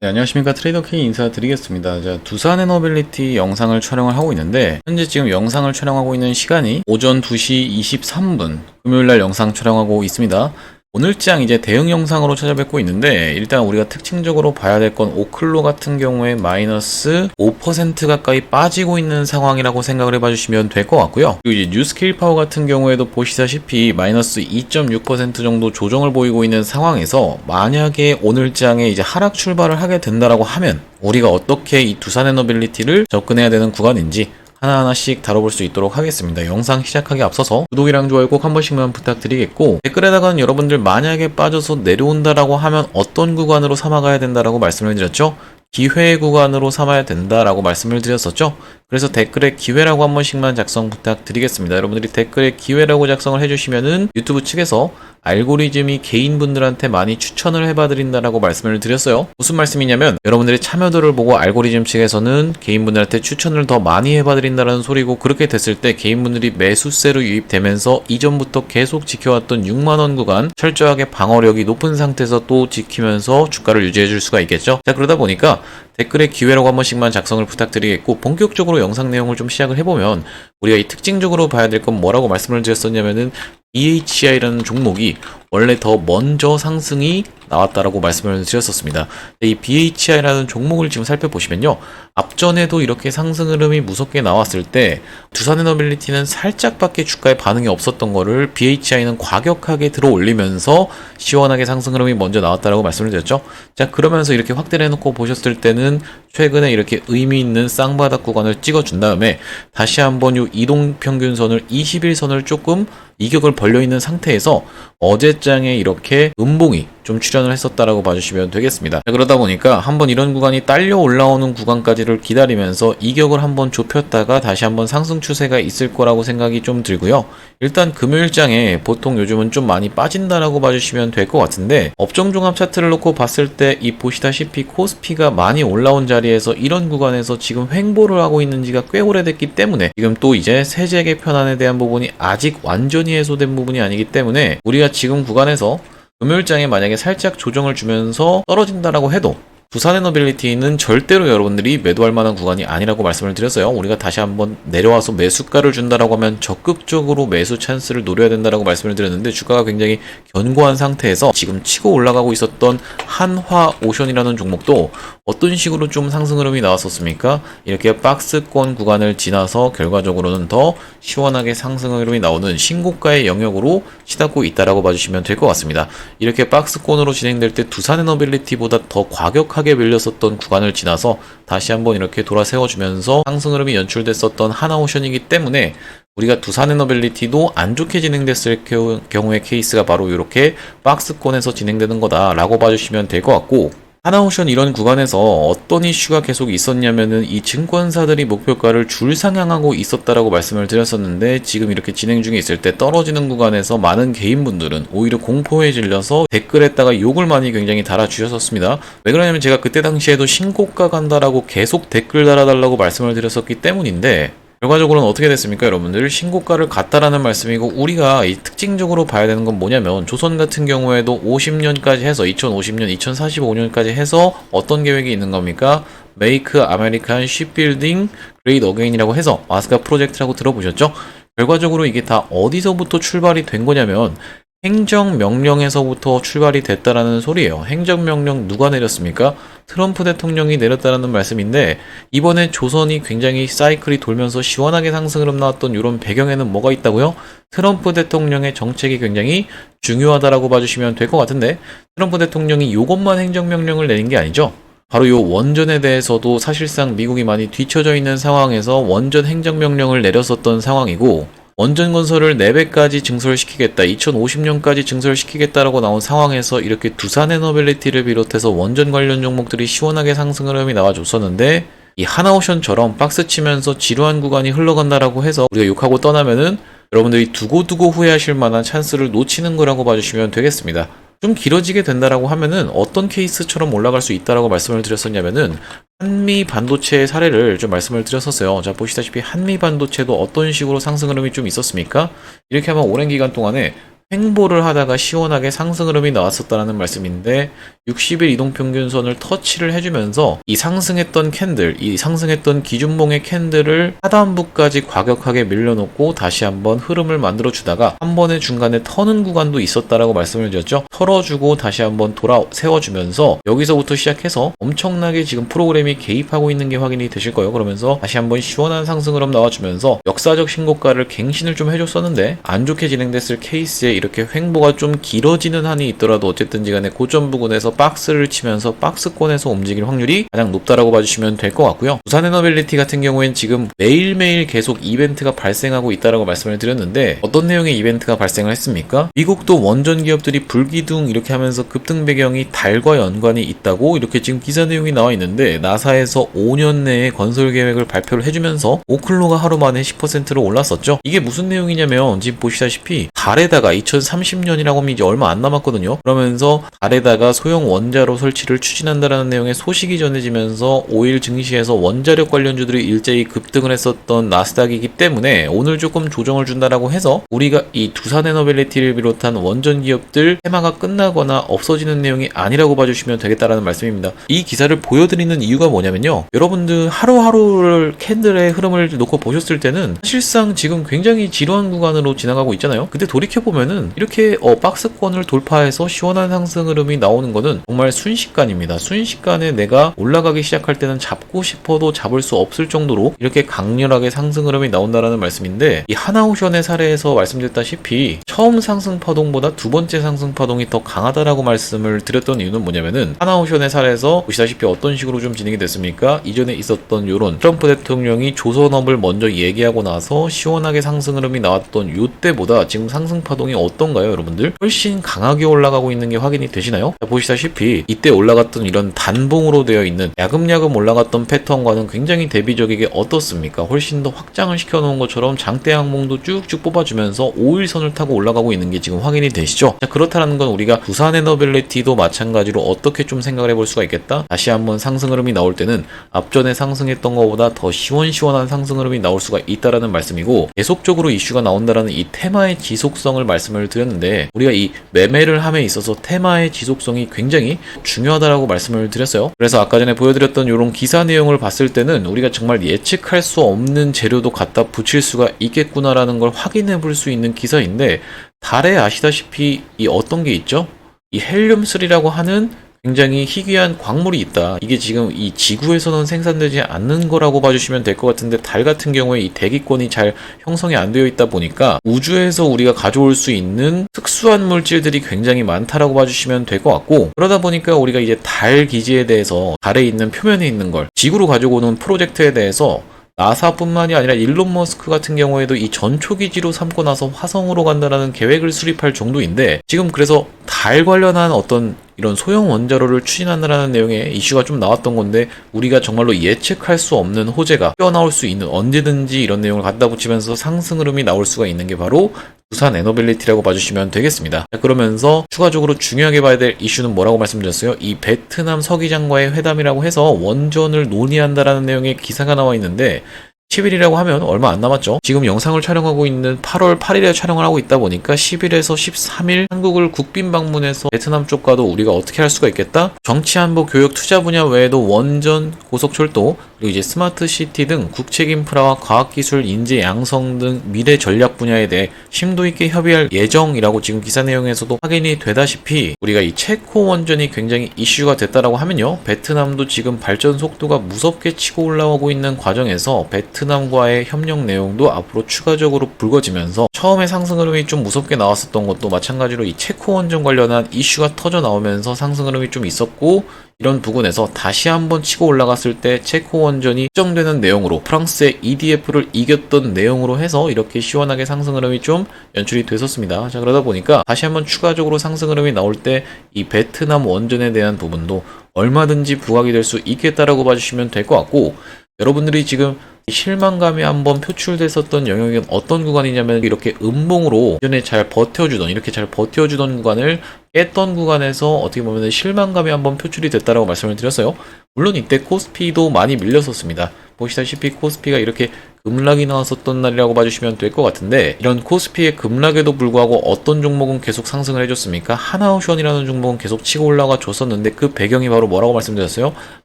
네, 안녕하십니까. 트레이더 K 인사드리겠습니다. 자, 두산 에너빌리티 영상을 촬영을 하고 있는데, 현재 지금 영상을 촬영하고 있는 시간이 오전 2시 23분, 금요일날 영상 촬영하고 있습니다. 오늘장 이제 대응 영상으로 찾아뵙고 있는데, 일단 우리가 특징적으로 봐야 될 건 오클로 같은 경우에 마이너스 5% 가까이 빠지고 있는 상황이라고 생각을 해봐 주시면 될 것 같고요. 그리고 이제 뉴스케일 파워 같은 경우에도 보시다시피 마이너스 2.6% 정도 조정을 보이고 있는 상황에서, 만약에 오늘장에 이제 하락 출발을 하게 된다라고 하면 우리가 어떻게 이 두산 에너빌리티를 접근해야 되는 구간인지 하나하나씩 다뤄볼 수 있도록 하겠습니다. 영상 시작하기 앞서서 구독이랑 좋아요 꼭 한 번씩만 부탁드리겠고, 댓글에다가는 여러분들 만약에 빠져서 내려온다라고 하면 어떤 구간으로 삼아가야 된다라고 말씀을 드렸죠? 기회 구간으로 삼아야 된다라고 말씀을 드렸었죠? 그래서 댓글에 기회라고 한 번씩만 작성 부탁드리겠습니다. 여러분들이 댓글에 기회라고 작성을 해주시면은 유튜브 측에서 알고리즘이 개인분들한테 많이 추천을 해봐드린다라고 말씀을 드렸어요. 무슨 말씀이냐면, 여러분들의 참여도를 보고 알고리즘 측에서는 개인분들한테 추천을 더 많이 해봐드린다는 소리고, 그렇게 됐을 때 개인분들이 매수세로 유입되면서 이전부터 계속 지켜왔던 6만원 구간 철저하게 방어력이 높은 상태에서 또 지키면서 주가를 유지해줄 수가 있겠죠. 자, 그러다 보니까 댓글에 기회라고 한 번씩만 작성을 부탁드리겠고, 본격적으로 영상 내용을 좀 시작을 해보면, 우리가 이 특징적으로 봐야 될 건 뭐라고 말씀을 드렸었냐면은, BHI라는 종목이 원래 더 먼저 상승이 나왔다라고 말씀을 드렸었습니다. 이 BHI라는 종목을 지금 살펴보시면요, 앞전에도 이렇게 상승 흐름이 무섭게 나왔을 때 두산에너빌리티는 살짝밖에 주가에 반응이 없었던 거를 BHI는 과격하게 들어 올리면서 시원하게 상승 흐름이 먼저 나왔다라고 말씀을 드렸죠. 자, 그러면서 이렇게 확대를 해놓고 보셨을 때는 최근에 이렇게 의미 있는 쌍바닥 구간을 찍어준 다음에 다시 한번 이 이동평균선을 21선을 조금 이격을 벌려있는 상태에서 어제장에 이렇게 음봉이 좀 출현을 했었다라고 봐주시면 되겠습니다. 그러다 보니까 한번 이런 구간이 딸려 올라오는 구간까지를 기다리면서 이격을 한번 좁혔다가 다시 한번 상승 추세가 있을 거라고 생각이 좀 들고요. 일단 금요일장에 보통 요즘은 좀 많이 빠진다라고 봐주시면 될 것 같은데, 업종종합 차트를 놓고 봤을 때 이 보시다시피 코스피가 많이 올라온 자리에서 이런 구간에서 지금 횡보를 하고 있는 지가 꽤 오래됐기 때문에, 지금 또 이제 세제 개편안에 대한 부분이 아직 완전히 해소된 부분이 아니기 때문에, 우리가 지금 구간에서 금요일장에 만약에 살짝 조정을 주면서 떨어진다라고 해도 두산에너빌리티는 절대로 여러분들이 매도할 만한 구간이 아니라고 말씀을 드렸어요. 우리가 다시 한번 내려와서 매수가를 준다라고 하면 적극적으로 매수 찬스를 노려야 된다라고 말씀을 드렸는데, 주가가 굉장히 견고한 상태에서 지금 치고 올라가고 있었던 한화오션이라는 종목도 어떤 식으로 좀 상승 흐름이 나왔었습니까? 이렇게 박스권 구간을 지나서 결과적으로는 더 시원하게 상승 흐름이 나오는 신고가의 영역으로 치닫고 있다라고 봐주시면 될 것 같습니다. 이렇게 박스권으로 진행될 때 두산에너빌리티보다 더 과격하게 밀렸었던 구간을 지나서 다시 한번 이렇게 돌아 세워주면서 상승 흐름이 연출됐었던 하나오션이기 때문에, 우리가 두산에너빌리티도 안 좋게 진행됐을 경우의 케이스가 바로 이렇게 박스권에서 진행되는 거다라고 봐주시면 될 것 같고, 하나오션 이런 구간에서 어떤 이슈가 계속 있었냐면은 이 증권사들이 목표가를 줄 상향하고 있었다라고 말씀을 드렸었는데, 지금 이렇게 진행 중에 있을 때 떨어지는 구간에서 많은 개인분들은 오히려 공포에 질려서 댓글에다가 욕을 많이 굉장히 달아주셨었습니다. 왜 그러냐면, 제가 그때 당시에도 신고가 간다라고 계속 댓글 달아달라고 말씀을 드렸었기 때문인데, 결과적으로는 어떻게 됐습니까? 여러분들, 신고가를 갔다라는 말씀이고, 우리가 이 특징적으로 봐야 되는 건 뭐냐면, 조선 같은 경우에도 50년까지 해서 2050년, 2045년까지 해서 어떤 계획이 있는 겁니까? 메이크 아메리칸 쉽빌딩 그레이트 어게인이라고 해서 마스카 프로젝트라고 들어보셨죠? 결과적으로 이게 다 어디서부터 출발이 된 거냐면 행정명령에서부터 출발이 됐다라는 소리예요. 행정명령 누가 내렸습니까? 트럼프 대통령이 내렸다라는 말씀인데, 이번에 조선이 굉장히 사이클이 돌면서 시원하게 상승 흐름 나왔던 이런 배경에는 뭐가 있다고요? 트럼프 대통령의 정책이 굉장히 중요하다라고 봐주시면 될 것 같은데, 트럼프 대통령이 이것만 행정명령을 내린 게 아니죠. 바로 이 원전에 대해서도 사실상 미국이 많이 뒤처져 있는 상황에서 원전 행정명령을 내렸었던 상황이고, 원전 건설을 4배까지 증설시키겠다, 2050년까지 증설시키겠다라고 나온 상황에서 이렇게 두산에너빌리티를 비롯해서 원전 관련 종목들이 시원하게 상승 흐름이 나와줬었는데, 이 하나오션처럼 박스 치면서 지루한 구간이 흘러간다라고 해서 우리가 욕하고 떠나면은 여러분들이 두고두고 후회하실 만한 찬스를 놓치는 거라고 봐주시면 되겠습니다. 좀 길어지게 된다라고 하면은 어떤 케이스처럼 올라갈 수 있다라고 말씀을 드렸었냐면은, 한미 반도체의 사례를 좀 말씀을 드렸었어요. 자, 보시다시피 한미 반도체도 어떤 식으로 상승 흐름이 좀 있었습니까? 이렇게 하면 오랜 기간 동안에 횡보를 하다가 시원하게 상승 흐름이 나왔었다는 말씀인데 60일 이동평균선을 터치를 해주면서 이 상승했던 캔들, 이 상승했던 기준봉의 캔들을 하단부까지 과격하게 밀려놓고 다시 한번 흐름을 만들어주다가 한 번에 중간에 터는 구간도 있었다라고 말씀을 드렸죠. 털어주고 다시 한번 돌아 세워주면서 여기서부터 시작해서 엄청나게 지금 프로그램이 개입하고 있는 게 확인이 되실 거예요. 그러면서 다시 한번 시원한 상승 흐름 나와주면서 역사적 신고가를 갱신을 좀 해줬었는데 안 좋게 진행됐을 케이스에 이렇게 횡보가 좀 길어지는 한이 있더라도 어쨌든지 간에 고점 부근에서 박스를 치면서 박스권에서 움직일 확률이 가장 높다라고 봐주시면 될 것 같고요. 두산에너빌리티 같은 경우엔 지금 매일매일 계속 이벤트가 발생하고 있다라고 말씀을 드렸는데 어떤 내용의 이벤트가 발생을 했습니까? 미국도 원전 기업들이 불기둥 이렇게 하면서 급등 배경이 달과 연관이 있다고 이렇게 지금 기사 내용이 나와 있는데 나사에서 5년 내에 건설 계획을 발표를 해주면서 오클로가 하루 만에 10%로 올랐었죠. 이게 무슨 내용이냐면 지금 보시다시피 달에다가 2030년이라고 하면 이제 얼마 안 남았거든요. 그러면서 달에다가 소형 원자로 설치를 추진한다라는 내용의 소식이 전해지면서 5일 증시에서 원자력 관련주들이 일제히 급등을 했었던 나스닥이기 때문에 오늘 조금 조정을 준다라고 해서 우리가 이 두산에너빌리티를 비롯한 원전 기업들 테마가 끝나거나 없어지는 내용이 아니라고 봐주시면 되겠다라는 말씀입니다. 이 기사를 보여드리는 이유가 뭐냐면요. 여러분들 하루하루를 캔들의 흐름을 놓고 보셨을 때는 사실상 지금 굉장히 지루한 구간으로 지나가고 있잖아요. 근데 돌이켜보면은 이렇게 박스권을 돌파해서 시원한 상승 흐름이 나오는 거는 정말 순식간입니다. 순식간에 내가 올라가기 시작할 때는 잡고 싶어도 잡을 수 없을 정도로 이렇게 강렬하게 상승 흐름이 나온다라는 말씀인데 이 하나오션의 사례에서 말씀드렸다시피 처음 상승 파동보다 두 번째 상승 파동이 더 강하다라고 말씀을 드렸던 이유는 뭐냐면은 하나오션의 사례에서 보시다시피 어떤 식으로 좀 진행이 됐습니까? 이전에 있었던 요런 트럼프 대통령이 조선업을 먼저 얘기하고 나서 시원하게 상승 흐름이 나왔던 요때보다 지금 상승 파동이 어떤가요, 여러분들? 훨씬 강하게 올라가고 있는 게 확인이 되시나요? 자, 보시다시피 이때 올라갔던 이런 단봉으로 되어 있는 야금야금 올라갔던 패턴과는 굉장히 대비적이게 어떻습니까? 훨씬 더 확장을 시켜놓은 것처럼 장대 항봉도 쭉쭉 뽑아주면서 5일선을 타고 올라가고 있는 게 지금 확인이 되시죠? 자, 그렇다는 건 우리가 두산에너빌리티도 마찬가지로 어떻게 좀 생각을 해볼 수가 있겠다? 다시 한번 상승 흐름이 나올 때는 앞전에 상승했던 것보다 더 시원시원한 상승 흐름이 나올 수가 있다라는 말씀이고 계속적으로 이슈가 나온다라는 이 테마의 지속성을 말씀을 드렸는데 우리가 이 매매를 함에 있어서 테마의 지속성이 굉장히 중요하다라고 말씀을 드렸어요. 그래서 아까 전에 보여드렸던 이런 기사 내용을 봤을 때는 우리가 정말 예측할 수 없는 재료도 갖다 붙일 수가 있겠구나라는 걸 확인해 볼 수 있는 기사인데 달에 아시다시피 이 어떤 게 있죠? 이 헬륨3라고 하는 굉장히 희귀한 광물이 있다. 이게 지금 이 지구에서는 생산되지 않는 거라고 봐주시면 될 것 같은데 달 같은 경우에 이 대기권이 잘 형성이 안 되어 있다 보니까 우주에서 우리가 가져올 수 있는 특수한 물질들이 굉장히 많다라고 봐주시면 될 것 같고 그러다 보니까 우리가 이제 달 기지에 대해서 달에 있는 표면에 있는 걸 지구로 가져오는 프로젝트에 대해서 나사뿐만이 아니라 일론 머스크 같은 경우에도 이 전초기지로 삼고 나서 화성으로 간다라는 계획을 수립할 정도인데 지금 그래서 달 관련한 어떤 이런 소형 원자로를 추진한다라는 내용의 이슈가 좀 나왔던 건데 우리가 정말로 예측할 수 없는 호재가 뛰어나올 수 있는 언제든지 이런 내용을 갖다 붙이면서 상승 흐름이 나올 수가 있는 게 바로 두산에너빌리티라고 봐주시면 되겠습니다. 자, 그러면서 추가적으로 중요하게 봐야 될 이슈는 뭐라고 말씀드렸어요? 이 베트남 서기장과의 회담이라고 해서 원전을 논의한다라는 내용의 기사가 나와 있는데 10일이라고 하면 얼마 안 남았죠. 지금 영상을 촬영하고 있는 8월 8일에 촬영을 하고 있다 보니까 10일에서 13일 한국을 국빈 방문해서 베트남 쪽과도 우리가 어떻게 할 수가 있겠다? 정치 안보 교육 투자 분야 외에도 원전, 고속철도, 그리고 이제 스마트 시티 등 국책 인프라와 과학기술, 인재 양성 등 미래 전략 분야에 대해 심도 있게 협의할 예정이라고 지금 기사 내용에서도 확인이 되다시피 우리가 이 체코 원전이 굉장히 이슈가 됐다라고 하면요. 베트남도 지금 발전 속도가 무섭게 치고 올라오고 있는 과정에서 베트남과의 협력 내용도 앞으로 추가적으로 불거지면서 처음에 상승 흐름이 좀 무섭게 나왔었던 것도 마찬가지로 이 체코 원전 관련한 이슈가 터져 나오면서 상승 흐름이 좀 있었고 이런 부분에서 다시 한번 치고 올라갔을 때 체코 원전이 특정되는 내용으로 프랑스의 EDF를 이겼던 내용으로 해서 이렇게 시원하게 상승 흐름이 좀 연출이 됐었습니다. 자, 그러다 보니까 다시 한번 추가적으로 상승 흐름이 나올 때 이 베트남 원전에 대한 부분도 얼마든지 부각이 될 수 있겠다라고 봐주시면 될 것 같고 여러분들이 지금 실망감이 한번 표출됐었던 영역은 어떤 구간이냐면 이렇게 음봉으로 이전에 잘 버텨주던 구간을 깼던 구간에서 어떻게 보면 실망감이 한번 표출이 됐다라고 말씀을 드렸어요. 물론 이때 코스피도 많이 밀렸었습니다. 보시다시피 코스피가 이렇게 급락이 나왔었던 날이라고 봐주시면 될 것 같은데, 이런 코스피의 급락에도 불구하고 어떤 종목은 계속 상승을 해줬습니까? 하나오션이라는 종목은 계속 치고 올라가 줬었는데, 그 배경이 바로 뭐라고 말씀드렸어요?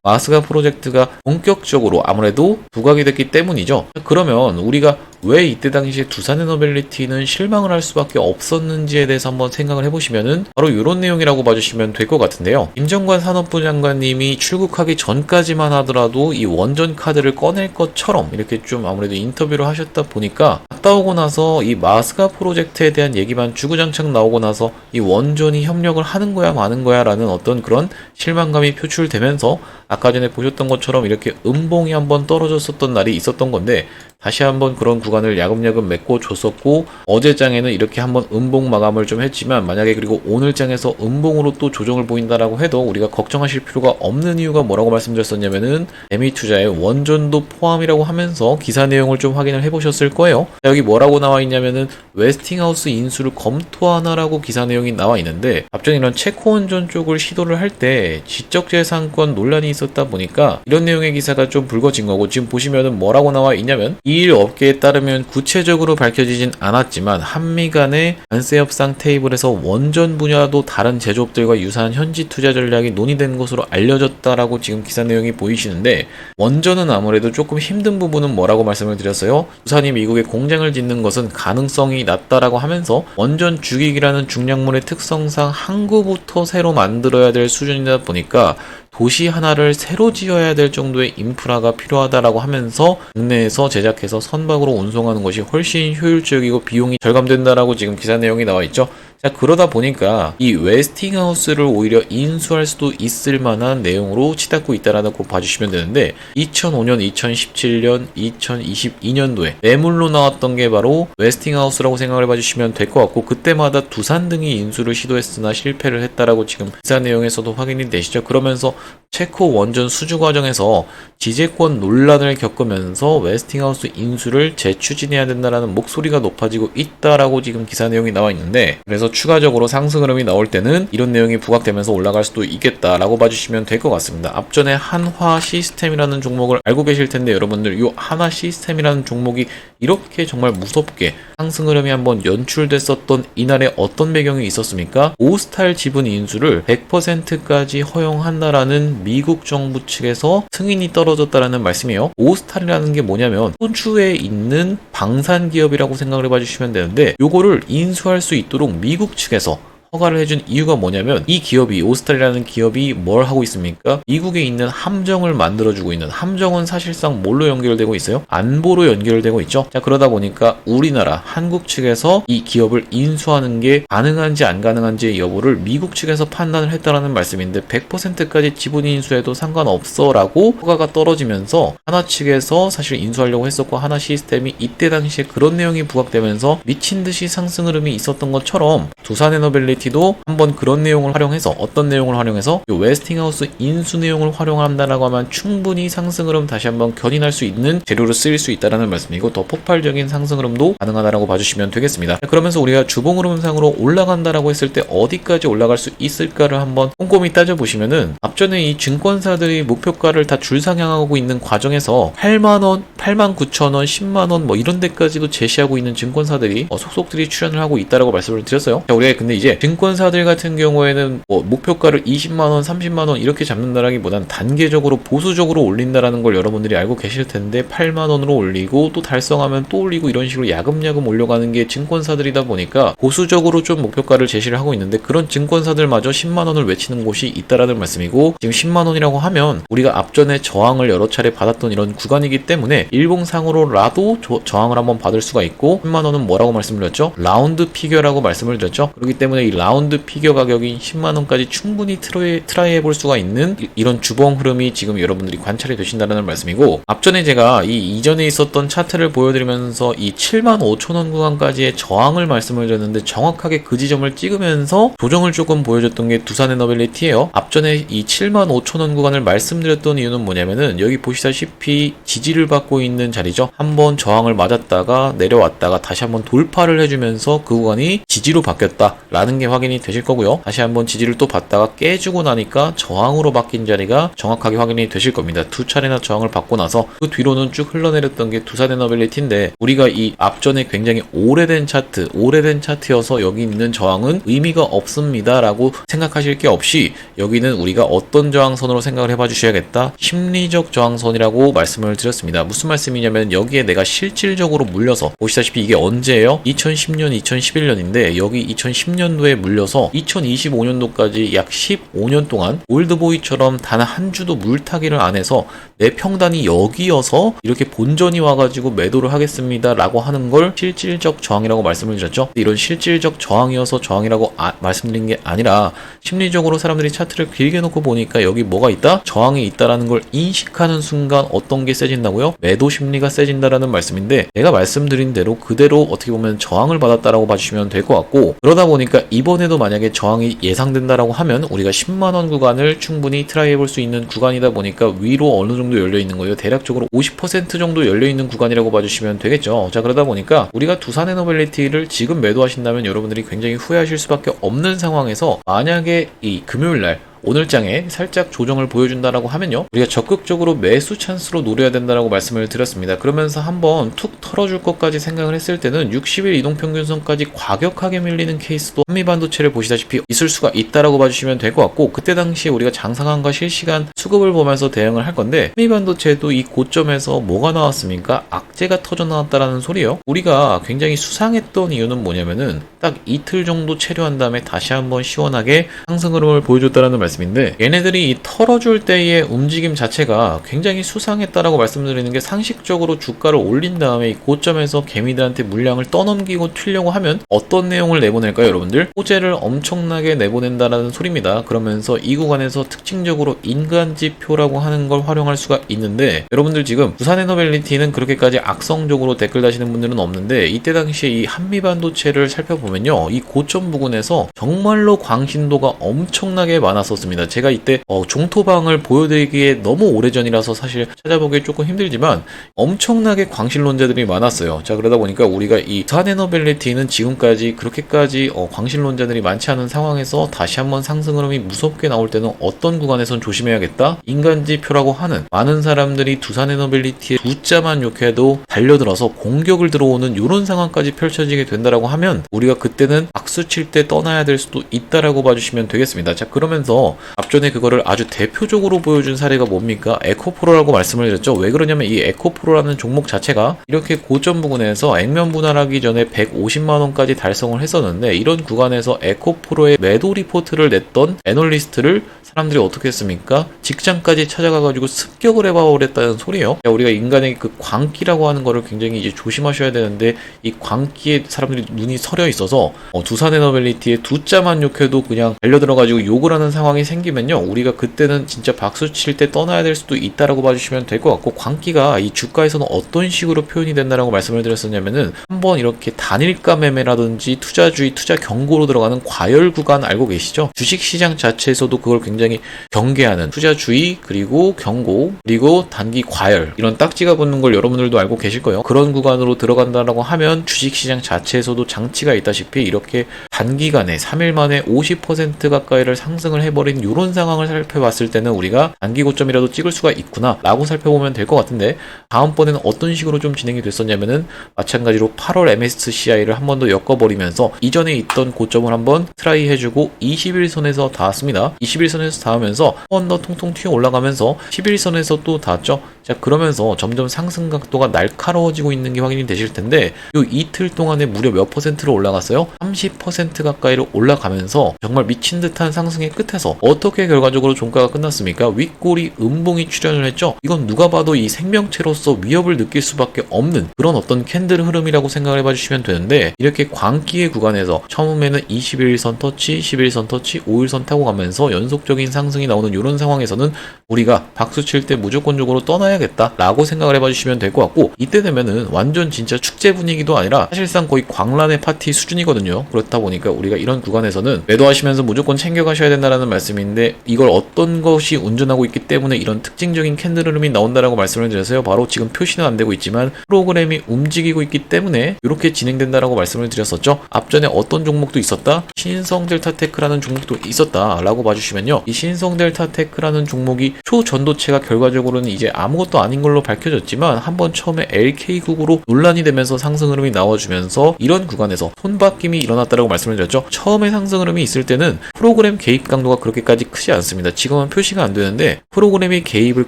마스가 프로젝트가 본격적으로 아무래도 부각이 됐기 때문이죠. 그러면 우리가 왜 이때 당시에 두산에너빌리티는 실망을 할 수밖에 없었는지에 대해서 한번 생각을 해보시면은 바로 이런 내용이라고 봐주시면 될 것 같은데요. 임정관 산업부 장관님이 출국하기 전까지만 하더라도 이 원전 카드를 꺼낼 것처럼 이렇게 좀 아무래도 인터뷰를 하셨다 보니까, 갔다 오고 나서 이 마스가 프로젝트에 대한 얘기만 주구장창 나오고 나서 이 원전이 협력을 하는 거야 마는 거야 라는 어떤 그런 실망감이 표출되면서 아까 전에 보셨던 것처럼 이렇게 음봉이 한번 떨어졌었던 날이 있었던 건데, 다시 한번 그런 구간을 야금야금 메꿔 줬었고, 어제 장에는 이렇게 한번 음봉 마감을 좀 했지만, 만약에 그리고 오늘 장에서 음봉으로 또 조정을 보인다라고 해도 우리가 걱정하실 필요가 없는 이유가 뭐라고 말씀드렸었냐면은, 매미 투자의 원전도 포함이라고 하면서 기사 내용을 좀 확인을 해보셨을 거예요. 자, 여기 뭐라고 나와 있냐면은 웨스팅하우스 인수를 검토하나라고 기사 내용이 나와 있는데, 앞전 이런 체코 원전 쪽을 시도를 할 때 지적재산권 논란이 있었다 보니까 이런 내용의 기사가 좀 불거진 거고, 지금 보시면은 뭐라고 나와 있냐면, 이 일 업계에 따르면 구체적으로 밝혀지진 않았지만 한미 간의 관세 협상 테이블에서 원전 분야도 다른 제조업들과 유사한 현지 투자 전략이 논의된 것으로 알려졌다라고 지금 기사 내용이 보이시는데, 원전은 아무래도 조금 힘든 부분은 뭐라고 말씀을 드렸어요? 두산이 미국에 공장을 짓는 것은 가능성이 낮다라고 하면서 원전 주기기라는 중량물의 특성상 항구부터 새로 만들어야 될 수준이다 보니까 도시 하나를 새로 지어야 될 정도의 인프라가 필요하다라고 하면서 국내에서 제작해서 선박으로 운송하는 것이 훨씬 효율적이고 비용이 절감된다라고 지금 기사 내용이 나와 있죠. 자, 그러다 보니까 이 웨스팅하우스를 오히려 인수할 수도 있을 만한 내용으로 치닫고 있다라고 봐주시면 되는데, 2005년, 2017년, 2022년도에 매물로 나왔던 게 바로 웨스팅하우스라고 생각을 해봐주시면 될 것 같고, 그때마다 두산 등이 인수를 시도했으나 실패를 했다라고 지금 기사 내용에서도 확인이 되시죠. 그러면서 체코 원전 수주 과정에서 지재권 논란을 겪으면서 웨스팅하우스 인수를 재추진해야 된다라는 목소리가 높아지고 있다라고 지금 기사 내용이 나와 있는데, 그래서 추가적으로 상승 흐름이 나올 때는 이런 내용이 부각되면서 올라갈 수도 있겠다라고 봐주시면 될 것 같습니다. 앞전에 한화 시스템이라는 종목을 알고 계실 텐데, 여러분들 이 한화 시스템이라는 종목이 이렇게 정말 무섭게 상승 흐름이 한번 연출됐었던 이날에 어떤 배경이 있었습니까? 오스탈 지분 인수를 100%까지 허용한다라는 미국 정부 측에서 승인이 떨어졌다라는 말씀이에요. 오스탈이라는 게 뭐냐면 호주에 있는 방산 기업이라고 생각을 해봐주시면 되는데, 요거를 인수할 수 있도록 미국 측에서 허가를 해준 이유가 뭐냐면, 이 기업이, 오스탈이라는 기업이 뭘 하고 있습니까? 미국에 있는 함정을 만들어주고 있는, 함정은 사실상 뭘로 연결되고 있어요? 안보로 연결되고 있죠. 자, 그러다 보니까 우리나라 한국 측에서 이 기업을 인수하는 게 가능한지 안 가능한지의 여부를 미국 측에서 판단을 했다라는 말씀인데, 100%까지 지분 인수해도 상관없어 라고 허가가 떨어지면서 하나 측에서 사실 인수하려고 했었고, 하나 시스템이 이때 당시에 그런 내용이 부각되면서 미친듯이 상승 흐름이 있었던 것처럼, 두산에너빌리티 도 한번 그런 내용을 활용해서, 어떤 내용을 활용해서 이 웨스팅하우스 인수 내용을 활용한다라고 하면 충분히 상승 흐름 다시 한번 견인할 수 있는 재료로 쓰일 수 있다라는 말씀이고, 더 폭발적인 상승 흐름도 가능하다라고 봐주시면 되겠습니다. 그러면서 우리가 주봉 흐름상으로 올라간다라고 했을 때 어디까지 올라갈 수 있을까를 한번 꼼꼼히 따져보시면은, 앞전에 이 증권사들이 목표가를 다 줄상향하고 있는 과정에서 8만원, 89,000원, 10만원 뭐 이런 데까지도 제시하고 있는 증권사들이 속속들이 출연을 하고 있다라고 말씀을 드렸어요. 자, 우리가 근데 이제 증권사들 같은 경우에는 뭐 목표가를 20만원, 30만원 이렇게 잡는다라기보단 단계적으로 보수적으로 올린다라는 걸 여러분들이 알고 계실 텐데, 8만원으로 올리고 또 달성하면 또 올리고 이런 식으로 야금야금 올려가는 게 증권사들이다 보니까 보수적으로 좀 목표가를 제시를 하고 있는데, 그런 증권사들마저 10만원을 외치는 곳이 있다라는 말씀이고, 지금 10만원이라고 하면 우리가 앞전에 저항을 여러 차례 받았던 이런 구간이기 때문에 일봉상으로라도 저항을 한번 받을 수가 있고, 10만원은 뭐라고 말씀드렸죠? 라운드 피겨라고 말씀을 드렸죠. 그렇기 때문에 이 라운드 피겨 가격인 10만원까지 충분히 트라이 해볼 수가 있는 이런 주봉 흐름이 지금 여러분들이 관찰이 되신다는 말씀이고, 앞전에 제가 이 이전에 있었던 차트를 보여드리면서 이 75,000원 구간까지의 저항을 말씀을 드렸는데, 정확하게 그 지점을 찍으면서 조정을 조금 보여줬던 게 두산에너빌리티예요. 앞전에 이 75,000원 구간을 말씀드렸던 이유는 뭐냐면은, 여기 보시다시피 지지를 받고 있는 자리죠. 한번 저항을 맞았다가 내려왔다가 다시 한번 돌파를 해주면서 그 구간이 지지로 바뀌었다 라는 게 게 확인이 되실 거고요. 다시 한번 지지를 또 받다가 깨주고 나니까 저항으로 바뀐 자리가 정확하게 확인이 되실 겁니다. 두 차례나 저항을 받고 나서 그 뒤로는 쭉 흘러내렸던 게 두산의 너빌리티인데, 우리가 이 앞전에 굉장히 오래된 차트여서 여기 있는 저항은 의미가 없습니다 라고 생각하실 게 없이, 여기는 우리가 어떤 저항선으로 생각을 해봐 주셔야겠다, 심리적 저항선이라고 말씀을 드렸습니다. 무슨 말씀이냐면, 여기에 내가 실질적으로 물려서, 보시다시피 이게 언제예요? 2010년 2011년인데 여기 2010년도에 물려서 2025년도까지 약 15년 동안 올드보이처럼 단 한 주도 물타기를 안 해서 내 평단이 여기여서 이렇게 본전이 와가지고 매도를 하겠습니다 라고 하는 걸 실질적 저항이라고 말씀을 드렸죠. 이런 실질적 저항이어서 저항이라고 말씀드린 게 아니라, 심리적으로 사람들이 차트를 길게 놓고 보니까 여기 뭐가 있다? 저항이 있다라는 걸 인식하는 순간 어떤 게 세진다고요? 매도 심리가 세진다라는 말씀인데, 내가 말씀드린 대로 그대로 어떻게 보면 저항을 받았다라고 봐주시면 될 것 같고, 그러다 보니까 이번에도 만약에 저항이 예상된다라고 하면 우리가 10만원 구간을 충분히 트라이 해볼 수 있는 구간이다 보니까 위로 어느 정도 열려 있는 거예요. 대략적으로 50% 정도 열려 있는 구간이라고 봐주시면 되겠죠. 자, 그러다 보니까 우리가 두산의 너빌리티를 지금 매도하신다면 여러분들이 굉장히 후회하실 수밖에 없는 상황에서, 만약에 이 금요일날 오늘장에 살짝 조정을 보여준다라고 하면요, 우리가 적극적으로 매수 찬스로 노려야 된다라고 말씀을 드렸습니다. 그러면서 한번 툭 털어줄 것까지 생각을 했을 때는 60일 이동평균선까지 과격하게 밀리는 케이스도 한미반도체를 보시다시피 있을 수가 있다라고 봐주시면 될 것 같고, 그때 당시에 우리가 장상한과 실시간 수급을 보면서 대응을 할 건데, 한미반도체도 이 고점에서 뭐가 나왔습니까? 악재가 터져 나왔다라는 소리예요. 우리가 굉장히 수상했던 이유는 뭐냐면은 딱 이틀 정도 체류한 다음에 다시 한번 시원하게 상승 흐름을 보여줬다라는 말씀인데, 얘네들이 이 털어줄 때의 움직임 자체가 굉장히 수상했다라고 말씀드리는 게, 상식적으로 주가를 올린 다음에 이 고점에서 개미들한테 물량을 떠넘기고 튀려고 하면 어떤 내용을 내보낼까요, 여러분들? 호재를 엄청나게 내보낸다라는 소리입니다. 그러면서 이 구간에서 특징적으로 인간지표라고 하는 걸 활용할 수가 있는데, 여러분들 지금 두산의 너빌리티는 그렇게까지 악성적으로 댓글 다시는 분들은 없는데, 이때 당시에 이 한미반도체를 살펴보면요, 이 고점 부근에서 정말로 광신도가 엄청나게 많았었습니다. 제가 이때 종토방을 보여드리기에 너무 오래전이라서 사실 찾아보기 조금 힘들지만 엄청나게 광신론자들이 많았어요. 자, 그러다 보니까 우리가 이 두산의 너빌리티는 지금까지 그렇게까지 광신론자들이 많지 않은 상황에서 다시 한번 상승 흐름이 무섭게 나올 때는 어떤 구간에선 조심해야겠다? 인간지표라고 하는, 많은 사람들이 두산의 너빌리티의 숫자만 욕해도 달려들어서 공격을 들어오는 이런 상황까지 펼쳐지게 된다라고 하면, 우리가 그때는 박수 칠 때 떠나야 될 수도 있다라고 봐주시면 되겠습니다. 자, 그러면서 앞전에 그거를 아주 대표적으로 보여준 사례가 뭡니까? 에코프로라고 말씀을 드렸죠. 왜 그러냐면 이 에코프로라는 종목 자체가 이렇게 고점 부근에서 액면 분할하기 전에 150만원까지 달성을 했었는데, 이런 구간에서 에코프로의 매도 리포트를 냈던 애널리스트를 사람들이 어떻게 했습니까? 직장까지 찾아가가지고 습격을 해버렸다는 소리예요. 우리가 인간의 그 광기라고 하는 거를 굉장히 이제 조심하셔야 되는데, 이 광기에 사람들이 눈이 서려 있어서 두산의 너빌리티의 두자만 욕해도 그냥 달려들어가지고 욕을 하는 상황이 생기면요, 우리가 그때는 진짜 박수 칠 때 떠나야 될 수도 있다라고 봐주시면 될 것 같고, 광기가 이 주가에서는 어떤 식으로 표현이 된다라고 말씀을 드렸었냐면은, 한번 이렇게 단일가 매매라든지 투자주의, 투자 경고로 들어가는 과열 구간 알고 계시죠? 주식시장 자체에서도 그걸 굉장히 경계하는, 투자주의 그리고 경고 그리고 단기 과열, 이런 딱지가 붙는 걸 여러분들도 알고 계실 거예요. 그런 구간으로 들어간다라고 하면 주식시장 자체에서도 장치가 있다시피 이렇게 단기간에 3일 만에 50% 가까이를 상승을 해버린 이런 상황을 살펴봤을 때는 우리가 단기 고점이라도 찍을 수가 있구나 라고 살펴보면 될 것 같은데, 다음번에는 어떤 식으로 좀 진행이 됐었냐면은, 마찬가지로 8월 MSCI를 한 번 더 엮어버리면서 이전에 있던 고점을 한번 트라이 해주고 21선에서 닿았습니다. 21선에서 닿으면서 한 번 더 통통 튀어 올라가면서 11선에서 또 닿았죠. 자, 그러면서 점점 상승 각도가 날카로워지고 있는 게 확인이 되실 텐데, 요 이틀 동안에 무려 몇 %로 올라갔어요? 30% 가까이로 올라가면서 정말 미친 듯한 상승의 끝에서 어떻게 결과적으로 종가가 끝났습니까? 윗골이 음봉이 출현을 했죠. 이건 누가 봐도 이 생명체로서 위협을 느낄 수밖에 없는 그런 어떤 캔들 흐름이라고 생각을 해봐 주시면 되는데, 이렇게 광기의 구간에서 처음에는 21선 터치, 11선 터치, 5일선 타고 가면서 연속적인 상승이 나오는 이런 상황에서는 우리가 박수 칠 때 무조건적으로 떠나야겠다 라고 생각을 해봐 주시면 될 것 같고, 이때 되면은 완전 진짜 축제 분위기도 아니라 사실상 거의 광란의 파티 수준이거든요. 그렇다 보니 보니까 우리가 이런 구간에서는 매도하시면서 무조건 챙겨가셔야 된다라는 말씀인데, 이걸 어떤 것이 운전하고 있기 때문에 이런 특징적인 캔들 흐름이 나온다라고 말씀을 드렸어요. 바로 지금 표시는 안 되고 있지만 프로그램이 움직이고 있기 때문에 이렇게 진행된다라고 말씀을 드렸었죠. 앞전에 어떤 종목도 있었다? 신성 델타테크라는 종목도 있었다 라고 봐주시면요, 이 신성 델타테크라는 종목이 초전도체가 결과적으로는 이제 아무것도 아닌 걸로 밝혀졌지만 한번 처음에 LK국으로 논란이 되면서 상승 흐름이 나와주면서 이런 구간에서 손바뀜이 일어났다라고 말씀을 드렸죠. 처음에 상승 흐름이 있을 때는 프로그램 개입 강도가 그렇게까지 크지 않습니다. 지금은 표시가 안 되는데 프로그램이 개입을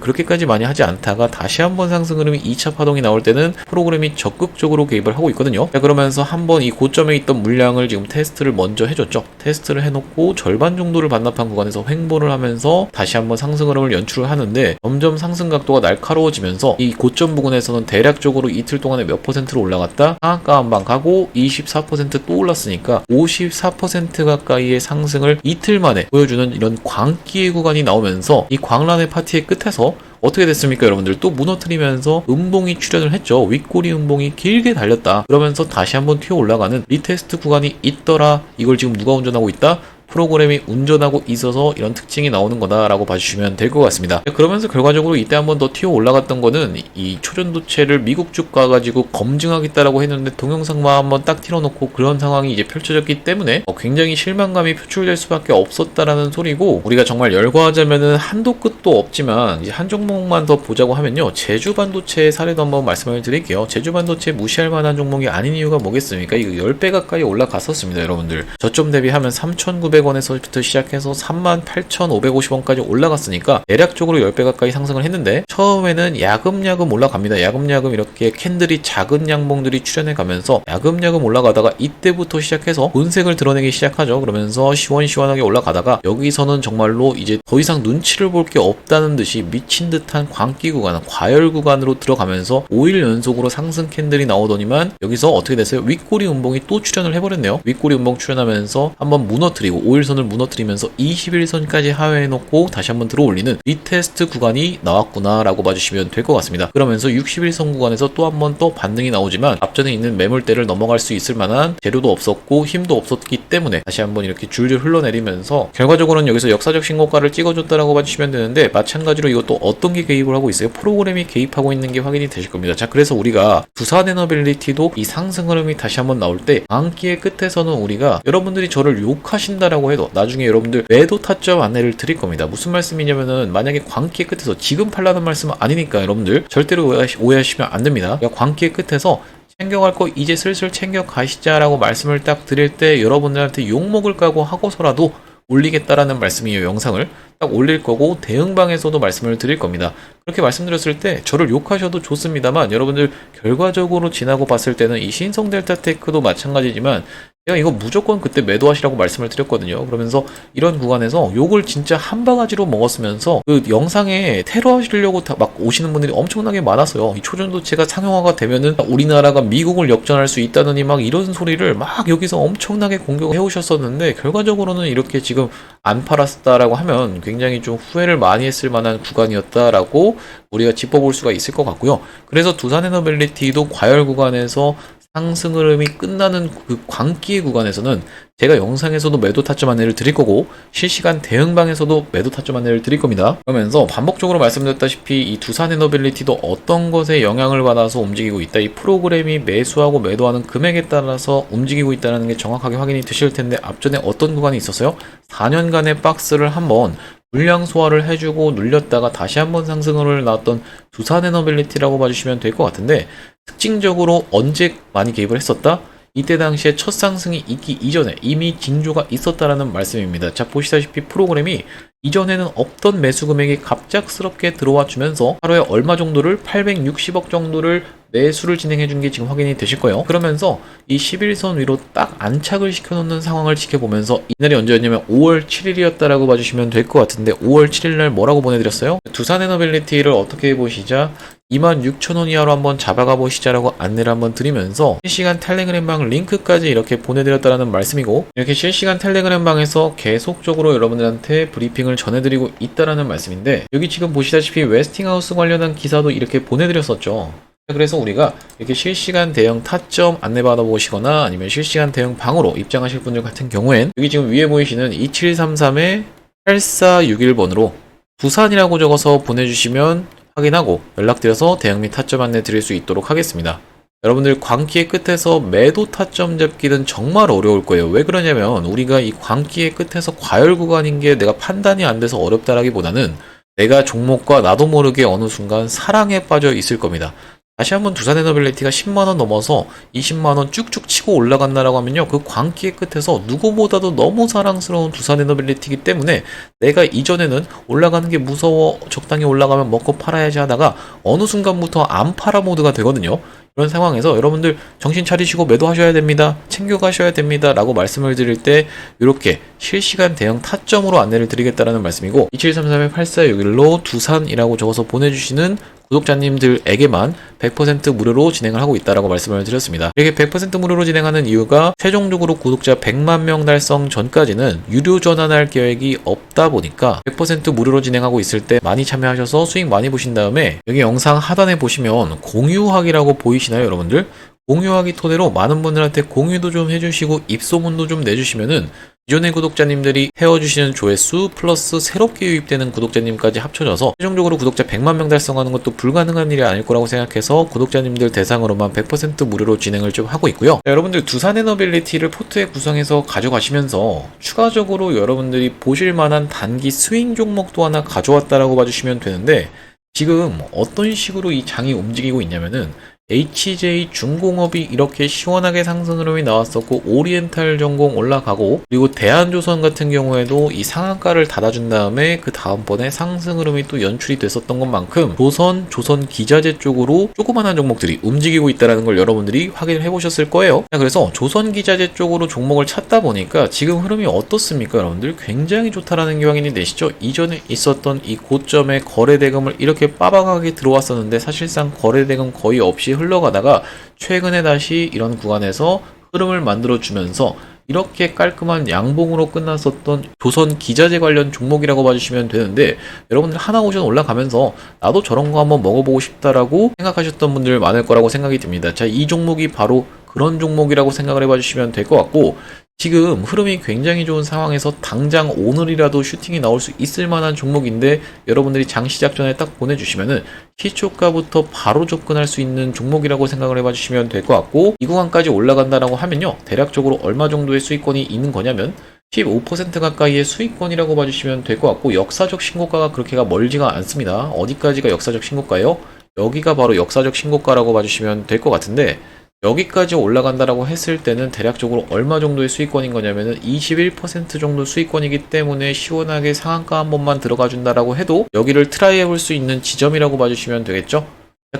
그렇게까지 많이 하지 않다가 다시 한번 상승 흐름이 2차 파동이 나올 때는 프로그램이 적극적으로 개입을 하고 있거든요. 자, 그러면서 한번 이 고점에 있던 물량을 지금 테스트를 먼저 해줬죠. 테스트를 해놓고 절반 정도를 반납한 구간에서 횡보를 하면서 다시 한번 상승 흐름을 연출을 하는데, 점점 상승 각도가 날카로워지면서 이 고점 부근에서는 대략적으로 이틀 동안에 몇 퍼센트로 올라갔다 하한가 한방 가고 24% 또 올랐으니까 54% 가까이의 상승을 이틀 만에 보여주는 이런 광기의 구간이 나오면서 이 광란의 파티의 끝에서 어떻게 됐습니까 여러분들? 또 무너뜨리면서 음봉이 출현을 했죠. 윗꼬리 음봉이 길게 달렸다 그러면서 다시 한번 튀어 올라가는 리테스트 구간이 있더라. 이걸 지금 누가 운전하고 있다? 프로그램이 운전하고 있어서 이런 특징이 나오는 거다라고 봐주시면 될 것 같습니다. 그러면서 결과적으로 이때 한번 더 튀어 올라갔던 거는 이 초전도체를 미국 쪽 가가지고 검증하겠다라고 했는데 동영상만 한번 딱 틀어놓고 그런 상황이 이제 펼쳐졌기 때문에 굉장히 실망감이 표출될 수밖에 없었다라는 소리고, 우리가 정말 열거하자면은 한도 끝도 없지만 이제 한 종목만 더 보자고 하면요, 제주반도체 사례도 한번 말씀을 드릴게요. 제주반도체 무시할 만한 종목이 아닌 이유가 뭐겠습니까? 이거 10배 가까이 올라갔었습니다 여러분들. 저점 대비하면 3,900원에서부터 시작해서 38,550원까지 올라갔으니까 대략적으로 10배 가까이 상승을 했는데, 처음에는 야금야금 올라갑니다. 야금야금 이렇게 캔들이 작은 양봉들이 출현해 가면서 야금야금 올라가다가 이때부터 시작해서 본색을 드러내기 시작하죠. 그러면서 시원시원하게 올라가다가 여기서는 정말로 이제 더 이상 눈치를 볼 게 없다는 듯이 미친 듯한 광기 구간, 과열 구간으로 들어가면서 5일 연속으로 상승 캔들이 나오더니만 여기서 어떻게 됐어요? 윗꼬리 음봉이 또 출현을 해버렸네요. 윗꼬리 음봉 출현하면서 한번 무너뜨리고 5일선을 무너뜨리면서 21선까지 하회해놓고 다시 한번 들어올리는 리테스트 구간이 나왔구나 라고 봐주시면 될 것 같습니다. 그러면서 61선 구간에서 또 한번 또 반등이 나오지만 앞전에 있는 매물대를 넘어갈 수 있을 만한 재료도 없었고 힘도 없었기 때문에 다시 한번 이렇게 줄줄 흘러내리면서 결과적으로는 여기서 역사적 신고가를 찍어줬다라고 봐주시면 되는데, 마찬가지로 이것도 어떤 게 개입을 하고 있어요? 프로그램이 개입하고 있는 게 확인이 되실 겁니다. 자, 그래서 우리가 두산에너빌리티도 이 상승 흐름이 다시 한번 나올 때 광기의 끝에서는 우리가, 여러분들이 저를 욕하신다라고 해도 나중에 여러분들 매도 타점 안내를 드릴 겁니다. 무슨 말씀이냐면은, 만약에 광기의 끝에서 지금 팔라는 말씀은 아니니까 여러분들 절대로 오해하시면 안 됩니다. 광기의 끝에서 챙겨갈 거 이제 슬슬 챙겨가시자라고 말씀을 딱 드릴 때 여러분들한테 욕먹을 까고 하고서라도 올리겠다라는 말씀이에요. 영상을 딱 올릴 거고 대응방에서도 말씀을 드릴 겁니다. 그렇게 말씀드렸을 때 저를 욕하셔도 좋습니다만, 여러분들 결과적으로 지나고 봤을 때는 이 신성 델타테크도 마찬가지지만 제가 이거 무조건 그때 매도하시라고 말씀을 드렸거든요. 그러면서 이런 구간에서 욕을 진짜 한 바가지로 먹었으면서 그 영상에 테러 하시려고 막 오시는 분들이 엄청나게 많았어요. 이 초전도체가 상용화가 되면은 우리나라가 미국을 역전할 수 있다느니 막 이런 소리를 막 여기서 엄청나게 공격을 해오셨었는데, 결과적으로는 이렇게 지금 안 팔았다라고 하면 굉장히 좀 후회를 많이 했을 만한 구간이었다라고 우리가 짚어볼 수가 있을 것 같고요. 그래서 두산에너빌리티도 과열 구간에서 상승 흐름이 끝나는 그 광기의 구간에서는 제가 영상에서도 매도 타점 안내를 드릴 거고 실시간 대응방에서도 매도 타점 안내를 드릴 겁니다. 그러면서 반복적으로 말씀드렸다시피 이 두산에너빌리티도 어떤 것에 영향을 받아서 움직이고 있다, 이 프로그램이 매수하고 매도하는 금액에 따라서 움직이고 있다는 게 정확하게 확인이 되실 텐데, 앞전에 어떤 구간이 있었어요? 4년간의 박스를 한번 물량 소화를 해주고 눌렸다가 다시 한번 상승을 나왔던 두산에너빌리티라고 봐주시면 될 것 같은데, 특징적으로 언제 많이 개입을 했었다? 이때 당시에 첫 상승이 있기 이전에 이미 징조가 있었다라는 말씀입니다. 자, 보시다시피 프로그램이 이전에는 없던 매수 금액이 갑작스럽게 들어와 주면서 하루에 얼마 정도를 860억 정도를 매수를 진행해 준 게 지금 확인이 되실 거예요. 그러면서 이 11선 위로 딱 안착을 시켜놓는 상황을 지켜보면서, 이날이 언제였냐면 5월 7일이었다라고 봐주시면 될 것 같은데, 5월 7일날 뭐라고 보내드렸어요? 두산에너빌리티를 어떻게 보시자 26,000원 이하로 한번 잡아가 보시자라고 안내를 한번 드리면서 실시간 텔레그램방 링크까지 이렇게 보내드렸다라는 말씀이고, 이렇게 실시간 텔레그램방에서 계속적으로 여러분들한테 브리핑을 전해드리고 있다라는 말씀인데, 여기 지금 보시다시피 웨스팅하우스 관련한 기사도 이렇게 보내드렸었죠. 그래서 우리가 이렇게 실시간 대응 타점 안내받아 보시거나 아니면 실시간 대응 방으로 입장하실 분들 같은 경우엔 여기 지금 위에 보이시는 2733-8461번으로 두산이라고 적어서 보내주시면 확인하고 연락드려서 대응 및 타점 안내 드릴 수 있도록 하겠습니다. 여러분들 광기의 끝에서 매도 타점 잡기는 정말 어려울 거예요. 왜 그러냐면 우리가 이 광기의 끝에서 과열 구간인 게 내가 판단이 안 돼서 어렵다라기보다는 내가 종목과 나도 모르게 어느 순간 사랑에 빠져 있을 겁니다. 다시 한번 두산에너빌리티가 10만원 넘어서 20만원 쭉쭉 치고 올라간다라고 하면요, 그 광기의 끝에서 누구보다도 너무 사랑스러운 두산에너빌리티이기 때문에 내가 이전에는 올라가는 게 무서워, 적당히 올라가면 먹고 팔아야지 하다가 어느 순간부터 안 팔아 모드가 되거든요. 이런 상황에서 여러분들 정신 차리시고 매도하셔야 됩니다, 챙겨 가셔야 됩니다 라고 말씀을 드릴 때 이렇게 실시간 대응 타점으로 안내를 드리겠다라는 말씀이고, 2733-8461로 두산이라고 적어서 보내주시는 구독자님들에게만 100% 무료로 진행을 하고 있다라고 말씀을 드렸습니다. 이렇게 100% 무료로 진행하는 이유가 최종적으로 구독자 100만 명 달성 전까지는 유료 전환할 계획이 없다 보니까 100% 무료로 진행하고 있을 때 많이 참여하셔서 수익 많이 보신 다음에 여기 영상 하단에 보시면 공유하기라고 보이시나요, 여러분들? 공유하기 토대로 많은 분들한테 공유도 좀 해주시고 입소문도 좀 내주시면은 기존의 구독자님들이 태워주시는 조회수 플러스 새롭게 유입되는 구독자님까지 합쳐져서 최종적으로 구독자 100만 명 달성하는 것도 불가능한 일이 아닐 거라고 생각해서 구독자님들 대상으로만 100% 무료로 진행을 좀 하고 있고요. 자, 여러분들 두산에너빌리티를 포트에 구성해서 가져가시면서 추가적으로 여러분들이 보실 만한 단기 스윙 종목도 하나 가져왔다라고 봐주시면 되는데, 지금 어떤 식으로 이 장이 움직이고 있냐면은 HJ 중공업이 이렇게 시원하게 상승 흐름이 나왔었고, 오리엔탈 전공 올라가고, 그리고 대한조선 같은 경우에도 이 상한가를 닫아준 다음에 그 다음번에 상승 흐름이 또 연출이 됐었던 것만큼 조선 기자재 쪽으로 조그만한 종목들이 움직이고 있다는 걸 여러분들이 확인을 해보셨을 거예요. 그래서 조선 기자재 쪽으로 종목을 찾다 보니까 지금 흐름이 어떻습니까, 여러분들? 굉장히 좋다라는 게 확인이 되시죠? 이전에 있었던 이 고점의 거래대금을 이렇게 빠방하게 들어왔었는데 사실상 거래대금 거의 없이 흘러가다가 최근에 다시 이런 구간에서 흐름을 만들어주면서 이렇게 깔끔한 양봉으로 끝났었던 조선 기자재 관련 종목이라고 봐주시면 되는데, 여러분들 하나오션 올라가면서 나도 저런 거 한번 먹어보고 싶다라고 생각하셨던 분들 많을 거라고 생각이 듭니다. 자, 이 종목이 바로 그런 종목이라고 생각을 해봐주시면 될 것 같고, 지금 흐름이 굉장히 좋은 상황에서 당장 오늘이라도 슈팅이 나올 수 있을 만한 종목인데, 여러분들이 장 시작 전에 딱 보내주시면은 시초가부터 바로 접근할 수 있는 종목이라고 생각을 해봐주시면 될 것 같고, 이 구간까지 올라간다라고 하면요, 대략적으로 얼마 정도의 수익권이 있는 거냐면 15% 가까이의 수익권이라고 봐주시면 될 것 같고, 역사적 신고가가 그렇게가 멀지가 않습니다. 어디까지가 역사적 신고가요? 여기가 바로 역사적 신고가라고 봐주시면 될 것 같은데, 여기까지 올라간다라고 했을 때는 대략적으로 얼마 정도의 수익권인 거냐면은 21% 정도 수익권이기 때문에 시원하게 상한가 한 번만 들어가 준다라고 해도 여기를 트라이 해볼 수 있는 지점이라고 봐주시면 되겠죠.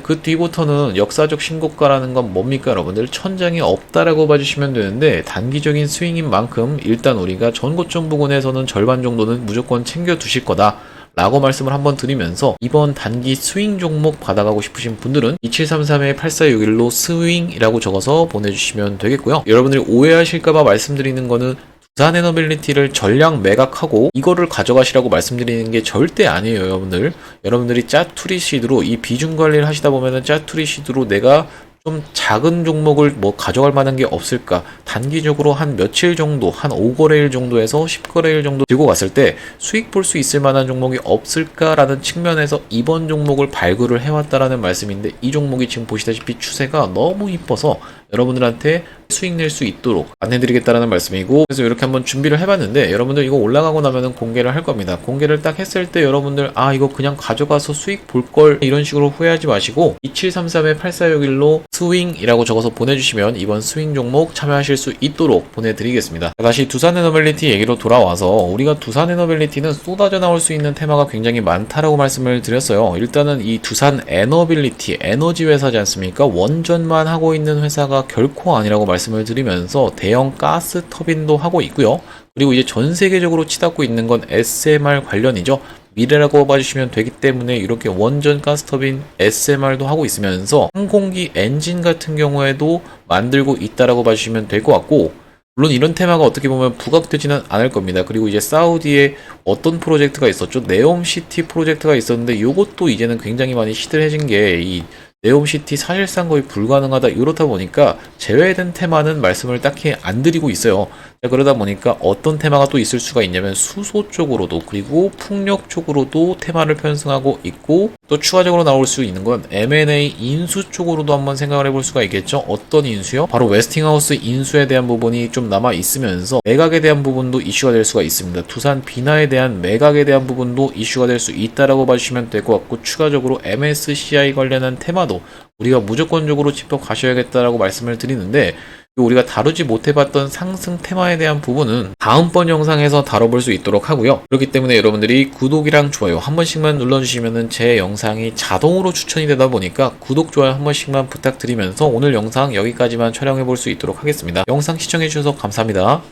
그 뒤부터는 역사적 신고가라는 건 뭡니까, 여러분들? 천장이 없다라고 봐주시면 되는데, 단기적인 스윙인 만큼 일단 우리가 전고점 부근에서는 절반 정도는 무조건 챙겨 두실 거다 라고 말씀을 한번 드리면서, 이번 단기 스윙 종목 받아가고 싶으신 분들은 2733-8461로 스윙이라고 적어서 보내주시면 되겠고요. 여러분들이 오해하실까봐 말씀드리는 거는 두산에너빌리티를 전량 매각하고 이거를 가져가시라고 말씀드리는 게 절대 아니에요, 여러분들. 여러분들이 짜투리 시드로 이 비중 관리를 하시다 보면은 짜투리 시드로 내가 좀 작은 종목을 뭐 가져갈 만한 게 없을까, 단기적으로 한 며칠 정도, 한 5거래일 정도에서 10거래일 정도 들고 갔을 때 수익 볼 수 있을 만한 종목이 없을까라는 측면에서 이번 종목을 발굴을 해왔다라는 말씀인데, 이 종목이 지금 보시다시피 추세가 너무 이뻐서 여러분들한테 수익 낼 수 있도록 안내드리겠다라는 말씀이고, 그래서 이렇게 한번 준비를 해봤는데, 여러분들 이거 올라가고 나면은 공개를 할 겁니다. 공개를 딱 했을 때 여러분들 이거 그냥 가져가서 수익 볼걸 이런 식으로 후회하지 마시고 2733-8461로 스윙이라고 적어서 보내주시면 이번 스윙 종목 참여하실 수 있도록 보내드리겠습니다. 다시 두산에너빌리티 얘기로 돌아와서, 우리가 두산에너빌리티는 쏟아져 나올 수 있는 테마가 굉장히 많다라고 말씀을 드렸어요. 일단은 이 두산에너빌리티 에너지 회사지 않습니까? 원전만 하고 있는 회사가 결코 아니라고 말씀을 드리면서 대형 가스 터빈도 하고 있고요. 그리고 이제 전 세계적으로 치닫고 있는 건 SMR 관련이죠. 미래라고 봐주시면 되기 때문에 이렇게 원전 가스터빈 SMR도 하고 있으면서 항공기 엔진 같은 경우에도 만들고 있다라고 봐주시면 될 것 같고, 물론 이런 테마가 어떻게 보면 부각되지는 않을 겁니다. 그리고 이제 사우디에 어떤 프로젝트가 있었죠? 네옴시티 프로젝트가 있었는데 이것도 이제는 굉장히 많이 시들해진 게 이 네옴시티 사실상 거의 불가능하다 이렇다 보니까 제외된 테마는 말씀을 딱히 안 드리고 있어요. 자, 그러다 보니까 어떤 테마가 또 있을 수가 있냐면 수소 쪽으로도 그리고 풍력 쪽으로도 테마를 편승하고 있고 또 추가적으로 나올 수 있는 건 M&A 인수 쪽으로도 한번 생각을 해볼 수가 있겠죠. 어떤 인수요? 바로 웨스팅하우스 인수에 대한 부분이 좀 남아 있으면서 매각에 대한 부분도 이슈가 될 수가 있습니다. 두산 비나에 대한 매각에 대한 부분도 이슈가 될 수 있다라고 봐주시면 될 것 같고 추가적으로 MSCI 관련한 테마도 우리가 무조건적으로 짚어 가셔야겠다라고 말씀을 드리는데 우리가 다루지 못해봤던 상승 테마에 대한 부분은 다음번 영상에서 다뤄볼 수 있도록 하고요. 그렇기 때문에 여러분들이 구독이랑 좋아요 한 번씩만 눌러주시면 제 영상이 자동으로 추천이 되다 보니까 구독, 좋아요 한 번씩만 부탁드리면서 오늘 영상 여기까지만 촬영해 볼 수 있도록 하겠습니다. 영상 시청해 주셔서 감사합니다.